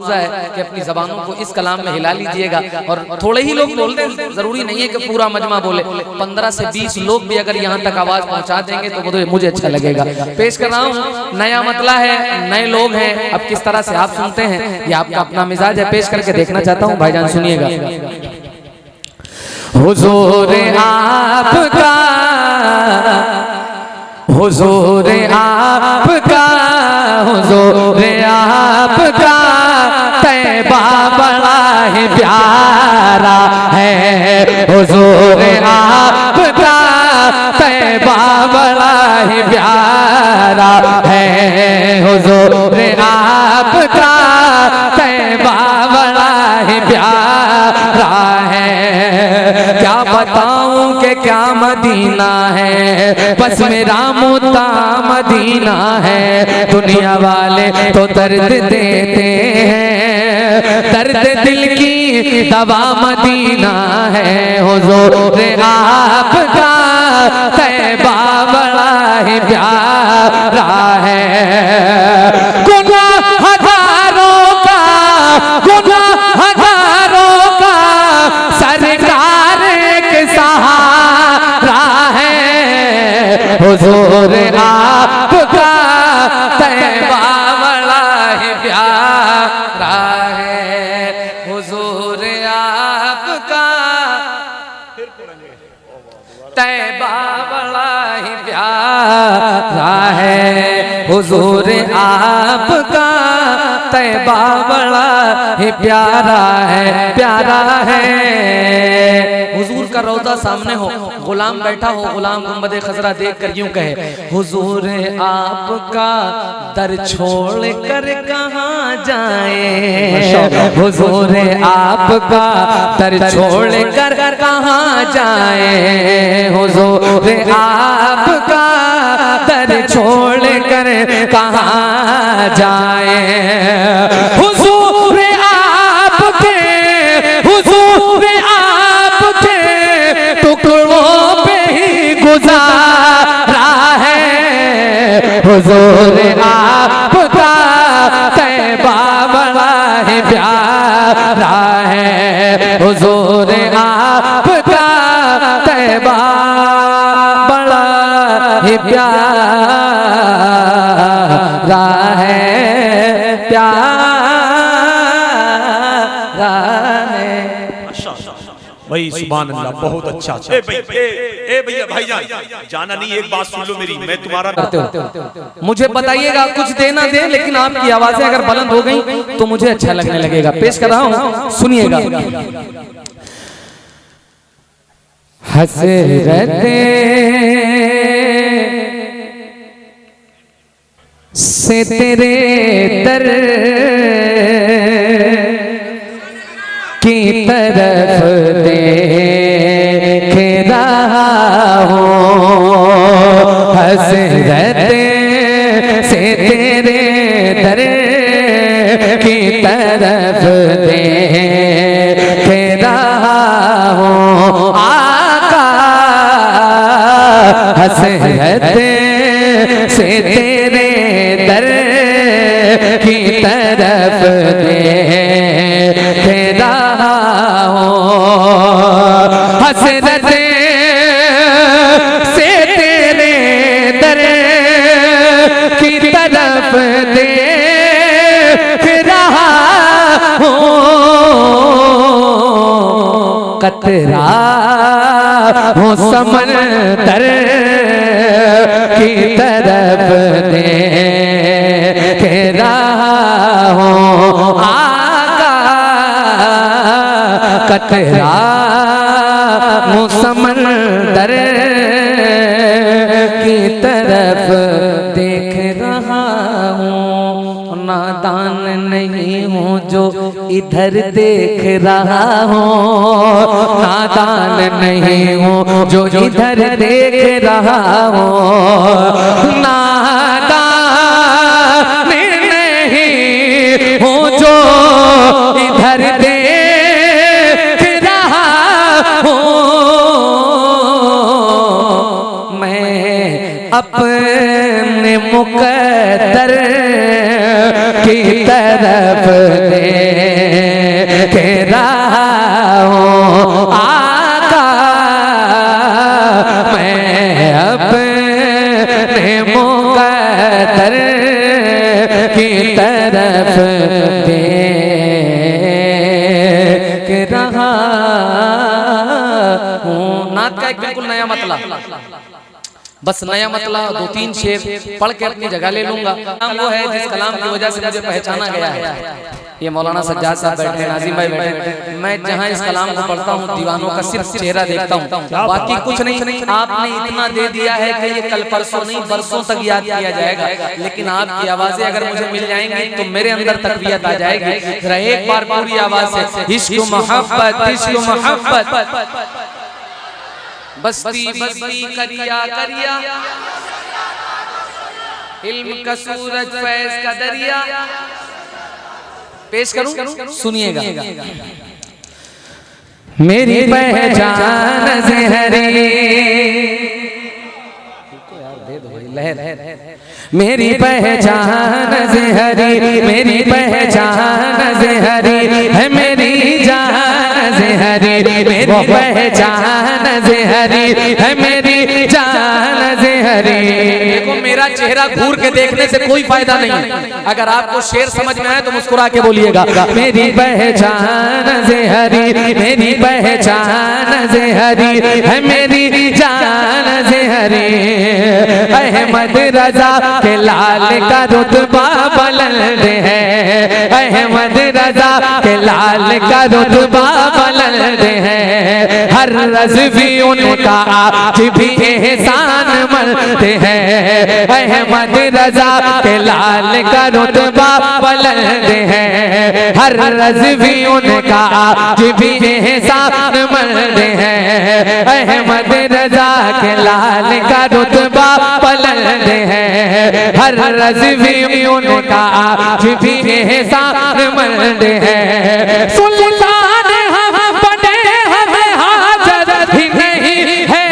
है कि अपनी जबानों को इस कलाम में हिला लीजिएगा। और थोड़े ही लोग बोलते हैं, जरूरी नहीं है कि पूरा मजमा बोले। 15 से 20 लोग भी अगर यहाँ तक आवाज पहुँचा देंगे तो मुझे अच्छा लगेगा। पेश कर रहा हूँ, नया मतला है, नए लोग हैं, अब किस तरह से आप सुनते हैं ये आपका अपना मिजाज है। पेश करके देखना चाहता हूँ, भाईजान सुनिएगा। हुजूर आपका, हुजूर आपका, हुजूर आपका तैबा बड़ा ही प्यारा है। हुजूर आपका तैबा बड़ा ही प्यारा है। हुजूर आपका तैबा बड़ा ही प्यारा है। क्या बताऊं कि क्या मदीना है, बस मेरा मुद्दा मदीना है। दुनिया वाले तो दर्द देते हैं, दर्द दिल की दवा मदीना है। हुजूर आपका तैबा बड़ा ही प्यारा है। गुनाह हजारों का, गुनाह हजारों का सरकार के सहारा है। हुजूर आपका तैबा बड़ा ही प्यारा है। हुजूर आपका तैबा बड़ा ही प्यारा है। हुजूर आपका तैबा बड़ा ही प्यारा है, प्यारा है। हुजूर का रौदा सामने हो, गुलाम बैठा हो, गुलाम गुंबद खजरा देख कर यूं कहे, हुजूर आपका दर छोड़ कर कहाँ जाए। हुजूर आपका दर छोड़ कर कहाँ जाए। हुजूर आपका दर छोड़ कर कहाँ जाए। हुजूर आपके, हुजूर आपके टुकड़ों पे ही गुजारा है। हुजूर आपका तैबा बड़ा ही प्यारा है। हुजूर आपका तैबा बड़ा ही प्यारा है, प्यारा है। भाई सुभान अल्लाह, बहुत अच्छा। ए भैया भाईजान, जाना नहीं, एक बात सुन लो मेरी, मैं तुम्हारा करते हो मुझे बताइएगा, कुछ देना दे, लेकिन आपकी आवाजें अगर बुलंद हो गई तो मुझे अच्छा लगने लगेगा। पेश कर रहा हूं, सुनिएगा। हसरते से तेरे दर की तरफ देख रहा हूँ। हसरते से तेरे दर की तरफ देख रहा हूँ। आका हसरते से तेरे दर की तरफ देख रहा हूँ। हसरते से तेरे दर की तरफ देख रहा हूँ। कतरा हूँ समंदर की तरफ देख रहा हूँ। आका कतरा हूँ समंदर की तरफ देख रहा हूँ। नादान नहीं हूँ जो इधर देख रहा हूँ। नादान नहीं हूँ जो इधर देख रहा हूँ। नादान नहीं हूँ जो इधर देख रहा हूँ। मैं अपने मुकद्दर की तरफ देख रहा हूँ। नात का एक बिल्कुल नया मतलब, बस नया मतलब 2-3 शेर पढ़ के अपनी जगह ले लूंगा। वो है जिस कलाम की वजह से मुझे पहचाना गया है। ये मौलाना सज्जाद साहब बैठे, नाजिम भाई बैठे। मैं जहाँ इस कलाम को पढ़ता हूँ दीवानों का सिर्फ चेहरा देखता हूँ, बाकी कुछ नहीं। आपने इतना दे दिया है कि ये कल परसों नहीं बरसों तक याद किया जाएगा। लेकिन आपकी आवाजें अगर मुझे मिल जाएंगी तो मेरे अंदर तकवीयत आ जाएगी। जरा एक बार पूरी आवाज से इश्क मोहब्बत, इश्क मोहब्बत, बस्ती बस्ती करिया करिया, इल्म का सूरज फैज का दरिया। पेश करूं, सुनिएगा। मेरी पहचान से हरी, मेरी पहचान से हरी, मेरी पहचान से हरी है, मेरी जान से हरी, मेरी पहचान से हरी है, मेरी जान से हरी। देखो मेरा चेहरा घूर के देखने से कोई फायदा नहीं। अगर आपको शेर समझ में आए तो मुस्कुरा के बोलिएगा। मेरी पहचान से हरी, मेरी पहचान से हरी है, मेरी जान से हरी। अहमद रजा के लाल का रुतबा बुलंद है, अहमद रजा के लाल का रुतबा बुलंद है। हर रज़वी उनका आज भी एहसान मलते हैं। अहमद रजा के लाल का रुतबा बुलंद है, हर रज़वी उनका आज भी एहसान मलते हैं। अहमद रजा के लाल का रुतबा बुलंद है, हर रज़वी उनका आज भी एहसान मलते हैं। सुल्तान हम बने हमें हाजत ही नहीं है,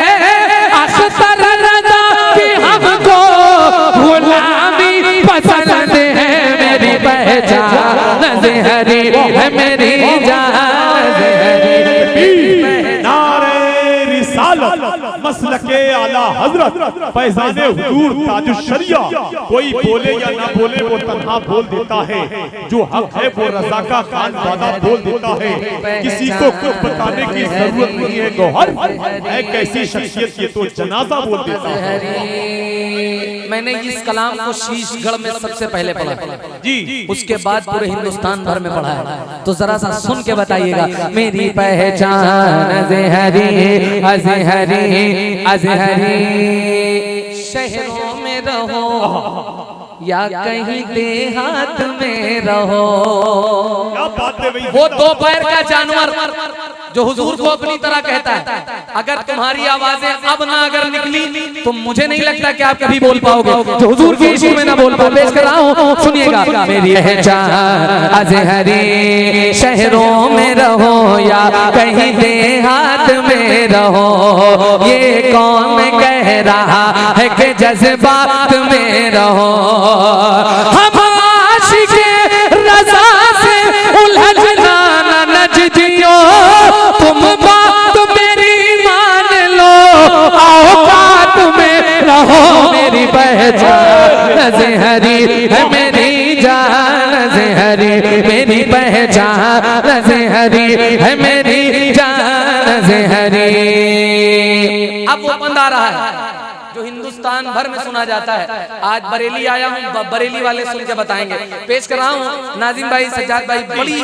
अख्तर रज़ा की हमको गुलामी पसंद है। मेरी पहचान से हरी है, मेरी जान से हरी। नारे रिसालत मसलके आला हजरत फैज़ाने हुजूर ताजुश शरिया। कोई बोले या ना बोले वो तन्हा बोल देता है, जो हक है वो रज़ा का खान ज़ादा बोल देता है। किसी को कुछ बताने की जरूरत नहीं है, गौहर है कैसी शख्सियत ये तो जनाजा बोल देता है। मैंने इस कलाम को शीशगढ़ में सबसे पहले पढ़ा जी, उसके बाद पूरे हिंदुस्तान भर में पढ़ा है। तो जरा सा सुन के बताइएगा। मेरी पहचान अज़हरी, अज़हरी, अज़हरी। शहरों में रहो या कहीं देहात में रहो, वो दो पैर का जानवर जो हुजूर को अपनी तरह कहता है, अगर तुम्हारी आवाजें अब ना अगर निकली तो मुझे नहीं लगता कि आप कभी बोल पाओगे जो हुजूर की इश्क में ना बोल पाओ। पेश कर रहा हूं, सुनिएगा। मेरी पहचान अज़हरी, शहरों में रहो या कहीं देहात में रहो, ये कौन कह रहा है कि जज्बात में रहो। हम आशिक़े रज़ा से उलझना न नजदियो, तुम बात मेरी मान लो, औकात में रहो। मेरी पहचान अज़हरी है, मेरी जान अज़हरी, मेरी पहचान अज़हरी है, मेरी जान अज़हरी। अब वो बंद आ रहा है जो हिंदुस्तान भर में सुना जाता है। आज बरेली आया हूँ, बरेली वाले सुन के बताएंगे। पेश कर रहा हूँ नाजिम भाई, सज्जाद भाई, बड़ी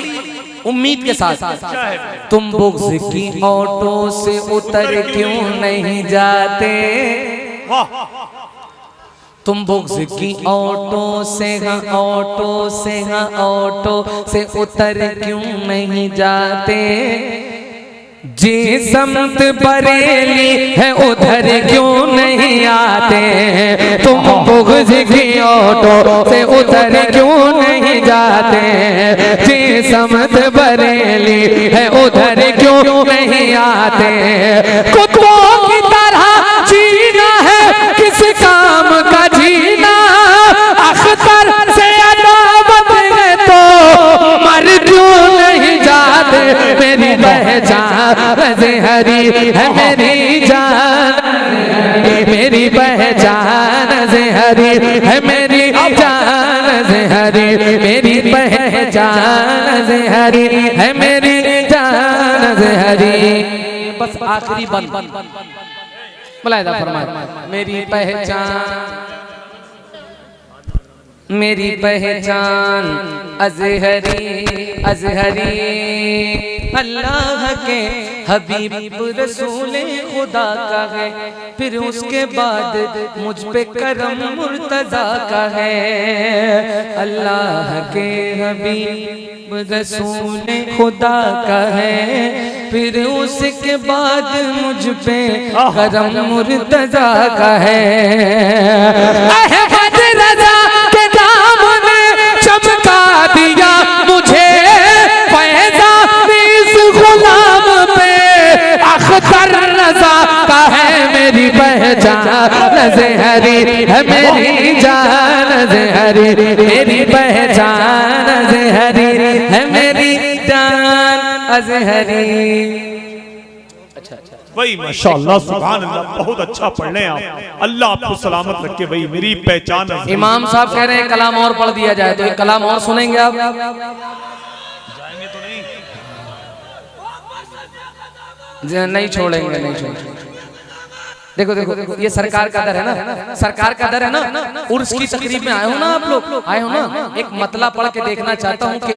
उम्मीद के साथ। तुम बुग़्ज़ की ऑटो से उतर क्यों नहीं जाते, तुम बुग़्ज़ की ऑटो से हाँ ऑटो से हाँ ऑटो से उतर क्यों नहीं जाते, जी समत बरेली है उधर क्यों नहीं आते, तुम बुग़्ज़ की ऑटो से उधर क्यों नहीं जाते, जी समत बरेली है उधर क्यों नहीं आते। कुत्तों की तरह जीना है किस काम का जीना, अख्तर से अदावत है तो मर क्यों नहीं जाते। मेरी पहचान अज़हरी है, मेरी जान, मेरी पहचान अज़हरी है, मेरी जान अज़हरी, मेरी पहचान जान अज़हरी है मेरी जान अज़हरी। बस आखिरी बंद मुलाहिदा फरमाए। मेरी पहचान अज़हरी अज़हरी अल्लाह के हबीब रसूल खुदा का है, फिर उसके बाद मुझ पे करम मुर्तज़ा का है। अल्लाह के हबीब रसूल खुदा का है, फिर उसके बाद मुझ पे करम मुर्तज़ा का है। अहमद रज़ा के नाम ने चमका दिया मुझे फैज़ान इस गुलाम पे। अख्तर रज़ा का है मेरी पहचान अज़हरी है मेरी जान अज़हरी। मेरी पहचान अज़हरी है मेरी जान अज़हरी। वही माशाअल्लाह सुभान अल्लाह, बहुत अच्छा पढ़ रहे हैं आप। अल्लाह आपको सलामत रखे। वही मेरी पहचान अज़हरी। इमाम साहब कह रहे हैं कलाम और पढ़ दिया जाए, तो एक कलाम और सुनेंगे आप? जाएंगे तो नहीं, नहीं छोड़ेंगे, नहीं छोड़ेंगे। देखो देखो देखो, ये सरकार का दर है ना, सरकार का दर है ना। उर्स की तकरीब में आए हो ना आप लोग, आए हो ना। एक मतला पढ़ के देखना चाहता हूँ कि